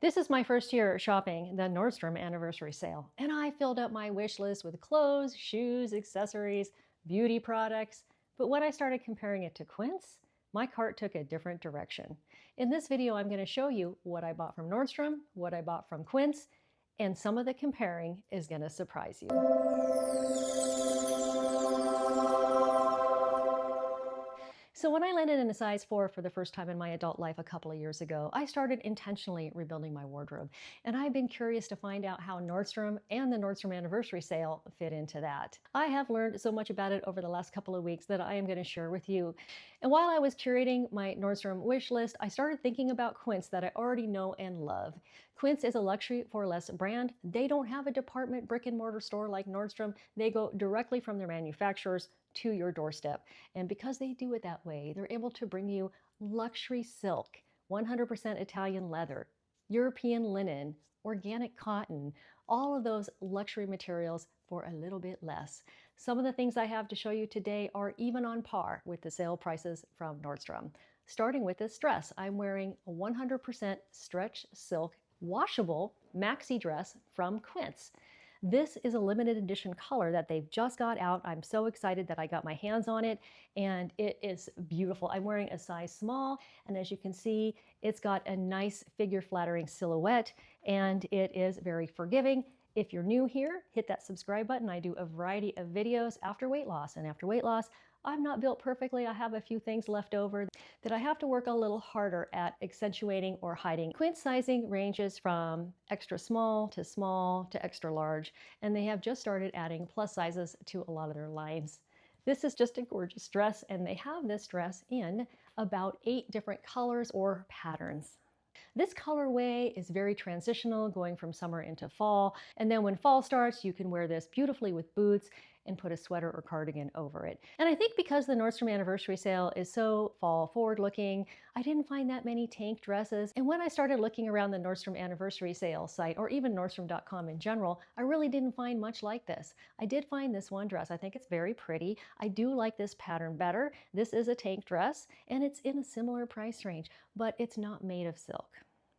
This is my first year shopping the Nordstrom Anniversary Sale, and I filled up my wish list with clothes, shoes, accessories, beauty products. But when I started comparing it to Quince, my cart took a different direction. In this video, I'm going to show you what I bought from Nordstrom, what I bought from Quince, and some of the comparing is going to surprise you. So when I landed in a size 4 for the first time in my adult life a couple of years ago, I started intentionally rebuilding my wardrobe. And I've been curious to find out how Nordstrom and the Nordstrom Anniversary Sale fit into that. I have learned so much about it over the last couple of weeks that I am going to share with you. And while I was curating my Nordstrom wish list, I started thinking about Quince that I already know and love. Quince is a luxury for less brand. They don't have a department brick and mortar store like Nordstrom. They go directly from their manufacturers to your doorstep. And because they do it that way, they're able to bring you luxury silk, 100% Italian leather, European linen, organic cotton, all of those luxury materials for a little bit less. Some of the things I have to show you today are even on par with the sale prices from Nordstrom. Starting with this dress, I'm wearing a 100% stretch silk washable maxi dress from Quince. This is a limited edition color that they've just got out. I'm so excited that I got my hands on it, and it is beautiful. I'm wearing a size small, and as you can see, it's got a nice figure flattering silhouette, and it is very forgiving. If you're new here, hit that subscribe button. I do a variety of videos after weight loss, and after weight loss, I'm not built perfectly. I have a few things left over that I have to work a little harder at accentuating or hiding. Quince sizing ranges from extra small to extra large, and they have just started adding plus sizes to a lot of their lines. This is just a gorgeous dress, and they have this dress in about 8 different colors or patterns. This colorway is very transitional, going from summer into fall. And then when fall starts, you can wear this beautifully with boots and put a sweater or cardigan over it. And I think because the Nordstrom Anniversary Sale is so fall forward looking, I didn't find that many tank dresses. And when I started looking around the Nordstrom Anniversary Sale site, or even Nordstrom.com in general, I really didn't find much like this. I did find this one dress. I think it's very pretty. I do like this pattern better. This is a tank dress, and it's in a similar price range, but it's not made of silk.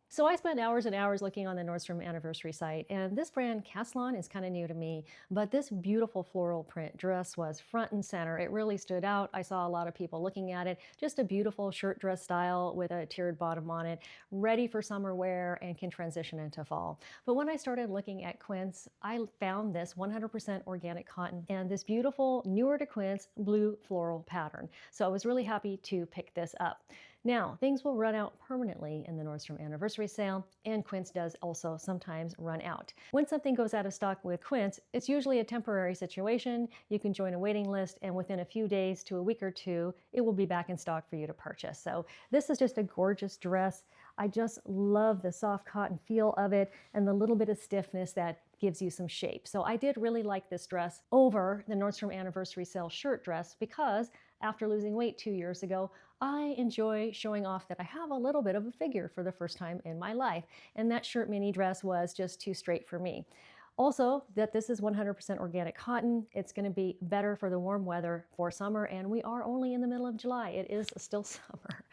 So I spent hours and hours looking on the Nordstrom Anniversary site, and this brand, Caslon, is kind of new to me, but this beautiful floral print dress was front and center. It really stood out. I saw a lot of people looking at it. Just a beautiful shirt dress style with a tiered bottom on it, ready for summer wear and can transition into fall. But when I started looking at Quince, I found this 100% organic cotton and this beautiful, newer to Quince, blue floral pattern. So I was really happy to pick this up. Now, things will run out permanently in the Nordstrom Anniversary Sale, and Quince does also sometimes run out. When something goes out of stock with Quince, it's usually a temporary situation. You can join a waiting list, and within a few days to a week or two, it will be back in stock for you to purchase. So this is just a gorgeous dress. I just love the soft cotton feel of it and the little bit of stiffness that gives you some shape. So I did really like this dress over the Nordstrom Anniversary Sale shirt dress because after losing weight 2 years ago, I enjoy showing off that I have a little bit of a figure for the first time in my life. And that shirt mini dress was just too straight for me. Also, that this is 100% organic cotton. It's going to be better for the warm weather for summer, and we are only in the middle of July. It is still summer.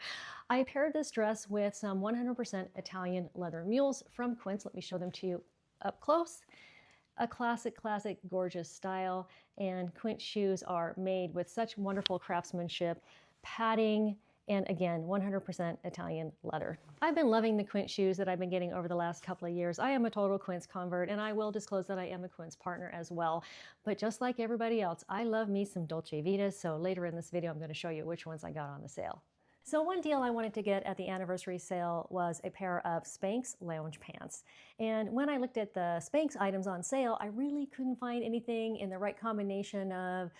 I paired this dress with some 100% Italian leather mules from Quince. Let me show them to you up close. A classic, gorgeous style, and Quince shoes are made with such wonderful craftsmanship, padding, and again, 100% Italian leather. I've been loving the Quince shoes that I've been getting over the last couple of years. I am a total Quince convert, and I will disclose that I am a Quince partner as well. But just like everybody else, I love me some Dolce Vitas, so later in this video, I'm going to show you which ones I got on the sale. So one deal I wanted to get at the anniversary sale was a pair of Spanx lounge pants. And when I looked at the Spanx items on sale, I really couldn't find anything in the right combination of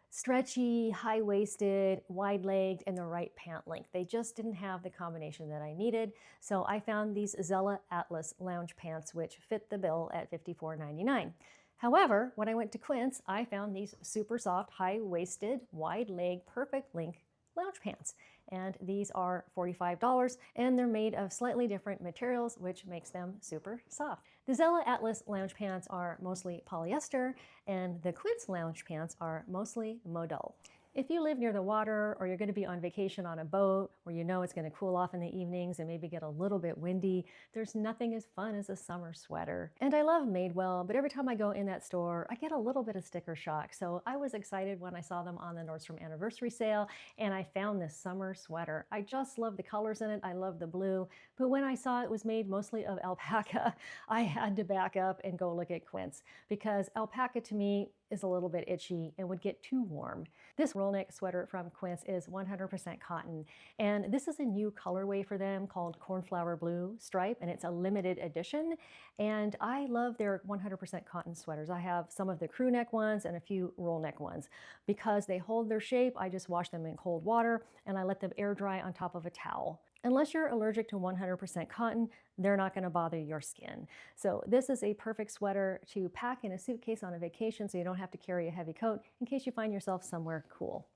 stretchy, high-waisted, wide-legged, and the right pant length. They just didn't have the combination that I needed. So I found these Zella Atlas lounge pants, which fit the bill at $54.99. However, when I went to Quince, I found these super soft, high-waisted, wide-leg, perfect length lounge pants. And these are $45, and they're made of slightly different materials, which makes them super soft. The Zella Atlas lounge pants are mostly polyester, and the Quince lounge pants are mostly modal. If you live near the water or you're going to be on vacation on a boat where you know it's going to cool off in the evenings and maybe get a little bit windy, there's nothing as fun as a summer sweater. And I love Madewell, but every time I go in that store, I get a little bit of sticker shock. So I was excited when I saw them on the Nordstrom Anniversary Sale and I found this summer sweater. I just love the colors in it. I love the blue. But when I saw it was made mostly of alpaca, I had to back up and go look at Quince because alpaca to me is a little bit itchy and would get too warm. This roll neck sweater from Quince is 100% cotton, and this is a new colorway for them called Cornflower Blue Stripe, and it's a limited edition. And I love their 100% cotton sweaters. I have some of the crew neck ones and a few roll neck ones. Because they hold their shape, I just wash them in cold water and I let them air dry on top of a towel. Unless you're allergic to 100% cotton, they're not going to bother your skin. So this is a perfect sweater to pack in a suitcase on a vacation so you don't have to carry a heavy coat in case you find yourself somewhere cool.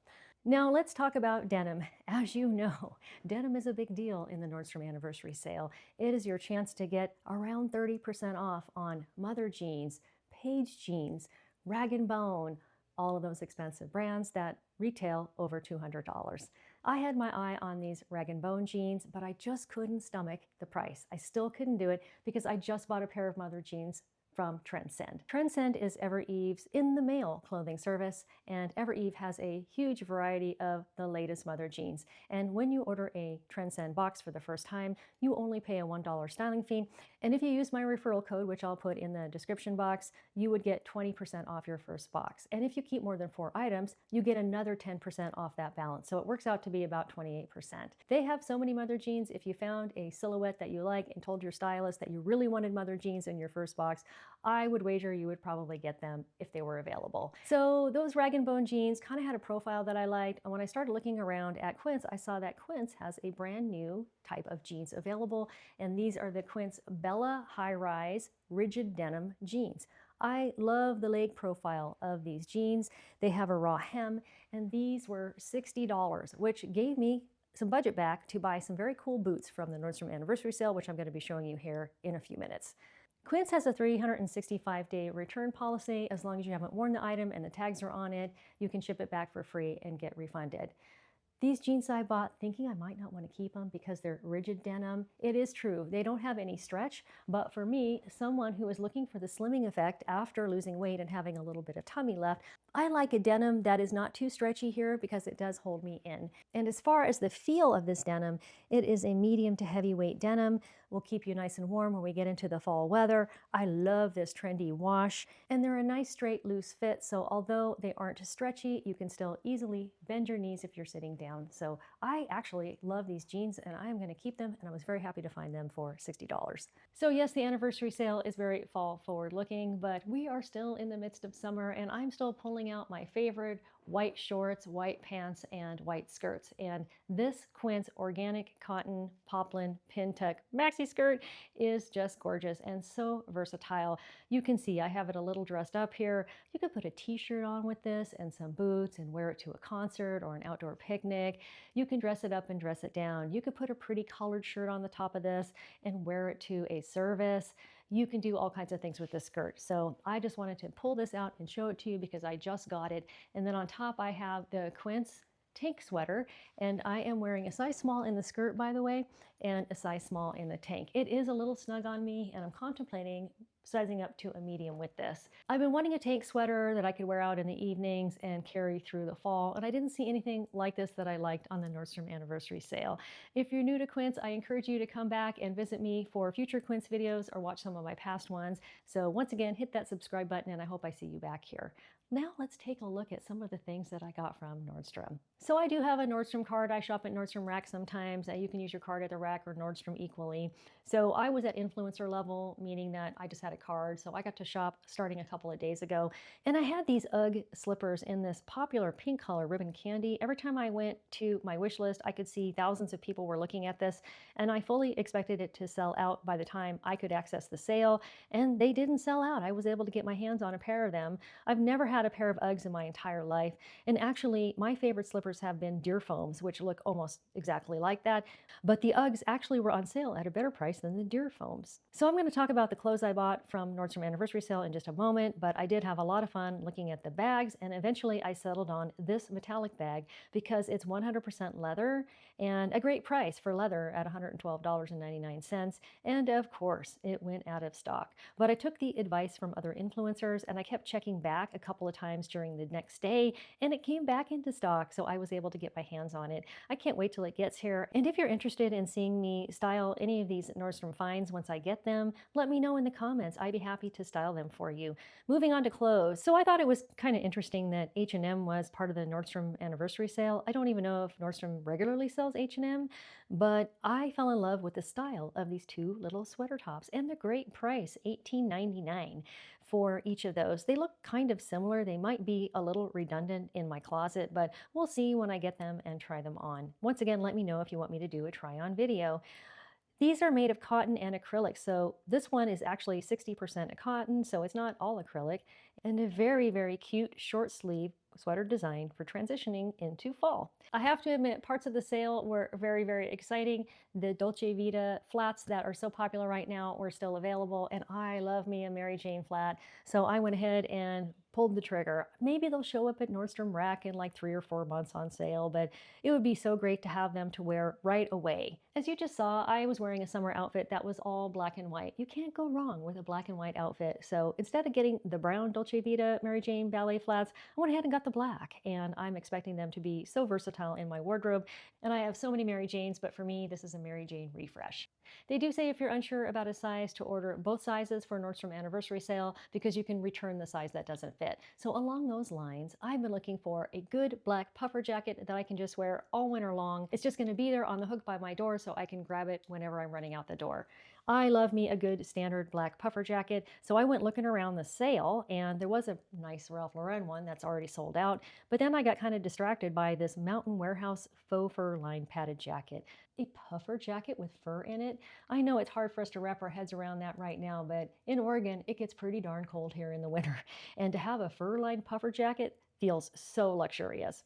Now let's talk about denim. As you know, denim is a big deal in the Nordstrom Anniversary Sale. It is your chance to get around 30% off on Mother jeans, Paige jeans, Rag & Bone, all of those expensive brands that retail over $200. I had my eye on these Rag & Bone jeans, but I just couldn't stomach the price. I still couldn't do it because I just bought a pair of Mother jeans from Transcend. Transcend is Evereve's in the male clothing service, and Evereve has a huge variety of the latest Mother jeans. And when you order a Transcend box for the first time, you only pay a $1 styling fee. And if you use my referral code, which I'll put in the description box, you would get 20% off your first box. And if you keep more than 4 items, you get another 10% off that balance. So it works out to be about 28%. They have so many Mother jeans. If you found a silhouette that you like and told your stylist that you really wanted Mother jeans in your first box, I would wager you would probably get them if they were available. So those Rag & Bone jeans kind of had a profile that I liked. And when I started looking around at Quince, I saw that Quince has a brand new type of jeans available. And these are the Quince Bella High Rise Rigid Denim jeans. I love the leg profile of these jeans. They have a raw hem, and these were $60, which gave me some budget back to buy some very cool boots from the Nordstrom Anniversary Sale, which I'm going to be showing you here in a few minutes. Quince has a 365-day return policy. As long as you haven't worn the item and the tags are on it, you can ship it back for free and get refunded. These jeans I bought thinking I might not want to keep them because they're rigid denim. It is true, they don't have any stretch, but for me, someone who is looking for the slimming effect after losing weight and having a little bit of tummy left, I like a denim that is not too stretchy here because it does hold me in. And as far as the feel of this denim, it is a medium to heavyweight denim. Will keep you nice and warm when we get into the fall weather. I love this trendy wash, and they're a nice straight loose fit, so although they aren't stretchy, you can still easily bend your knees if you're sitting down. So I actually love these jeans and I'm going to keep them, and I was very happy to find them for $60. So yes, the anniversary sale is very fall forward looking, but we are still in the midst of summer and I'm still pulling out my favorite white shorts, white pants, and white skirts. And this Quince organic cotton poplin pin tuck maxi skirt is just gorgeous and so versatile. You can see I have it a little dressed up here. You could put a t-shirt on with this and some boots and wear it to a concert or an outdoor picnic. You can dress it up and dress it down. You could put a pretty colored shirt on the top of this and wear it to a service. You can do all kinds of things with this skirt. So I just wanted to pull this out and show it to you because I just got it. And then on top I have the Quince tank sweater, and I am wearing a size small in the skirt, by the way, and a size small in the tank. It is a little snug on me and I'm contemplating sizing up to a medium with this. I've been wanting a tank sweater that I could wear out in the evenings and carry through the fall, and I didn't see anything like this that I liked on the Nordstrom Anniversary Sale. If you're new to Quince, I encourage you to come back and visit me for future Quince videos or watch some of my past ones. So once again, hit that subscribe button and I hope I see you back here. Now let's take a look at some of the things that I got from Nordstrom. So I do have a Nordstrom card. I shop at Nordstrom Rack sometimes. You can use your card at the Rack or Nordstrom equally. So I was at influencer level, meaning that I just had a card. So I got to shop starting a couple of days ago. And I had these UGG slippers in this popular pink color ribbon candy. Every time I went to my wish list, I could see thousands of people were looking at this. And I fully expected it to sell out by the time I could access the sale. And they didn't sell out. I was able to get my hands on a pair of them. I've never had had a pair of Uggs in my entire life. And actually, my favorite slippers have been deer foams, which look almost exactly like that. But the Uggs actually were on sale at a better price than the deer foams. So I'm going to talk about the clothes I bought from Nordstrom Anniversary Sale in just a moment, but I did have a lot of fun looking at the bags, and eventually I settled on this metallic bag because it's 100% leather and a great price for leather at $112.99. And of course, it went out of stock. But I took the advice from other influencers and I kept checking back a couple of times during the next day, and it came back into stock, so I was able to get my hands on it. I can't wait till it gets here. And if you're interested in seeing me style any of these Nordstrom finds once I get them, let me know in the comments. I'd be happy to style them for you. Moving on to clothes. So I thought it was kind of interesting that H&M was part of the Nordstrom Anniversary Sale. I don't even know if Nordstrom regularly sells H&M, but I fell in love with the style of these two little sweater tops and the great price, $18.99 for each of those. They look kind of similar. They might be a little redundant in my closet, but we'll see when I get them and try them on. Once again, let me know if you want me to do a try-on video. These are made of cotton and acrylic, so this one is actually 60% cotton, so it's not all acrylic, and a very, very cute short sleeve sweater design for transitioning into fall. I have to admit, parts of the sale were very, very exciting. The Dolce Vita flats that are so popular right now were still available, and I love me a Mary Jane flat, so I went ahead and pulled the trigger. Maybe they'll show up at Nordstrom Rack in like 3 or 4 months on sale, but it would be so great to have them to wear right away. As you just saw, I was wearing a summer outfit that was all black and white. You can't go wrong with a black and white outfit. So instead of getting the brown Dolce Vita Mary Jane ballet flats, I went ahead and got the black, and I'm expecting them to be so versatile in my wardrobe. And I have so many Mary Janes, but for me, this is a Mary Jane refresh. They do say if you're unsure about a size to order both sizes for Nordstrom Anniversary Sale because you can return the size that doesn't fit. So along those lines, I've been looking for a good black puffer jacket that I can just wear all winter long. It's just going to be there on the hook by my door so I can grab it whenever I'm running out the door. I love me a good standard black puffer jacket, so I went looking around the sale, and there was a nice Ralph Lauren one that's already sold out, but then I got kind of distracted by this Mountain Warehouse faux fur lined padded jacket. A puffer jacket with fur in it? I know it's hard for us to wrap our heads around that right now, but in Oregon, it gets pretty darn cold here in the winter, and to have a fur lined puffer jacket feels so luxurious.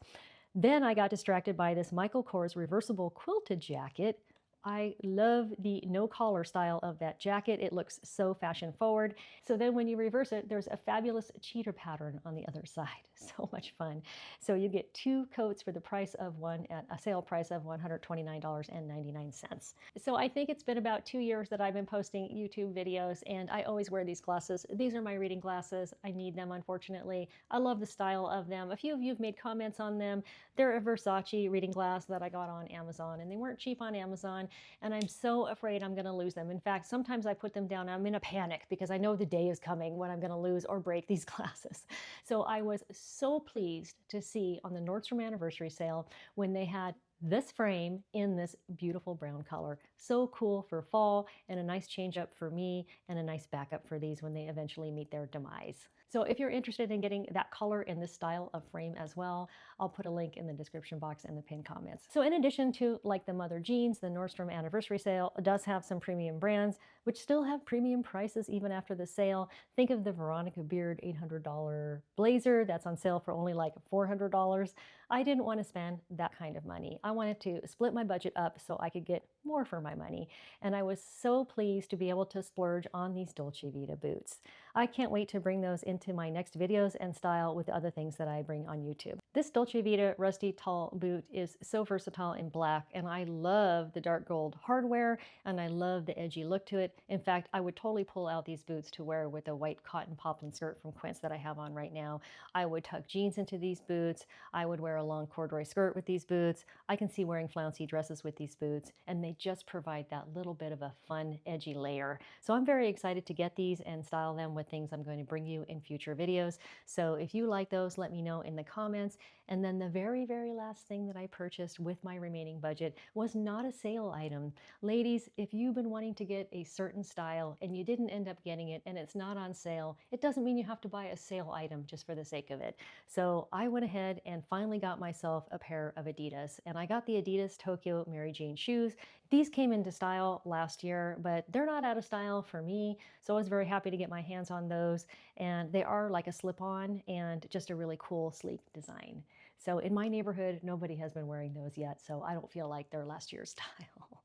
Then I got distracted by this Michael Kors reversible quilted jacket. I love the no collar style of that jacket. It looks so fashion forward. So then when you reverse it, there's a fabulous cheetah pattern on the other side. So much fun. So you get 2 coats for the price of one at a sale price of $129.99. So I think it's been about 2 years that I've been posting YouTube videos, and I always wear these glasses. These are my reading glasses. I need them, unfortunately. I love the style of them. A few of you have made comments on them. They're a Versace reading glass that I got on Amazon, and they weren't cheap on Amazon. And I'm so afraid I'm going to lose them. In fact, sometimes I put them down and I'm in a panic because I know the day is coming when I'm going to lose or break these glasses. So I was so pleased to see on the Nordstrom Anniversary Sale when they had this frame in this beautiful brown color. So cool for fall, and a nice change up for me and a nice backup for these when they eventually meet their demise. So if you're interested in getting that color in this style of frame as well, I'll put a link in the description box and the pinned comments. So in addition to like the Mother Jeans, the Nordstrom Anniversary Sale does have some premium brands which still have premium prices even after the sale. Think of the Veronica Beard $800 blazer that's on sale for only like $400. I didn't want to spend that kind of money. I wanted to split my budget up so I could get more for my money. And I was so pleased to be able to splurge on these Dolce Vita boots. I can't wait to bring those into my next videos and style with the other things that I bring on YouTube. This Dolce Vita Rusty Tall boot is so versatile in black, and I love the dark gold hardware, and I love the edgy look to it. In fact, I would totally pull out these boots to wear with a white cotton poplin skirt from Quince that I have on right now. I would tuck jeans into these boots. I would wear a long corduroy skirt with these boots. I can see wearing flouncy dresses with these boots, and they just provide that little bit of a fun, edgy layer. So I'm very excited to get these and style them with things I'm going to bring you in future videos. So if you like those, let me know in the comments. And then the very, very last thing that I purchased with my remaining budget was not a sale item. Ladies, if you've been wanting to get a certain style and you didn't end up getting it and it's not on sale, it doesn't mean you have to buy a sale item just for the sake of it. So I went ahead and finally got myself a pair of Adidas, and I got the Adidas Tokyo Mary Jane shoes. These came into style last year, but they're not out of style for me. So I was very happy to get my hands on those. And they are like a slip-on and just a really cool, sleek design. So in my neighborhood, nobody has been wearing those yet. So I don't feel like they're last year's style.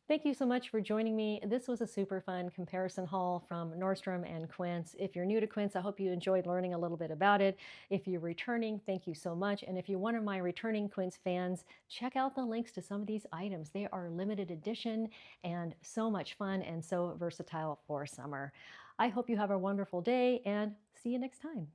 Thank you so much for joining me. This was a super fun comparison haul from Nordstrom and Quince. If you're new to Quince, I hope you enjoyed learning a little bit about it. If you're returning, thank you so much. And if you're one of my returning Quince fans, check out the links to some of these items. They are limited edition and so much fun and so versatile for summer. I hope you have a wonderful day and see you next time.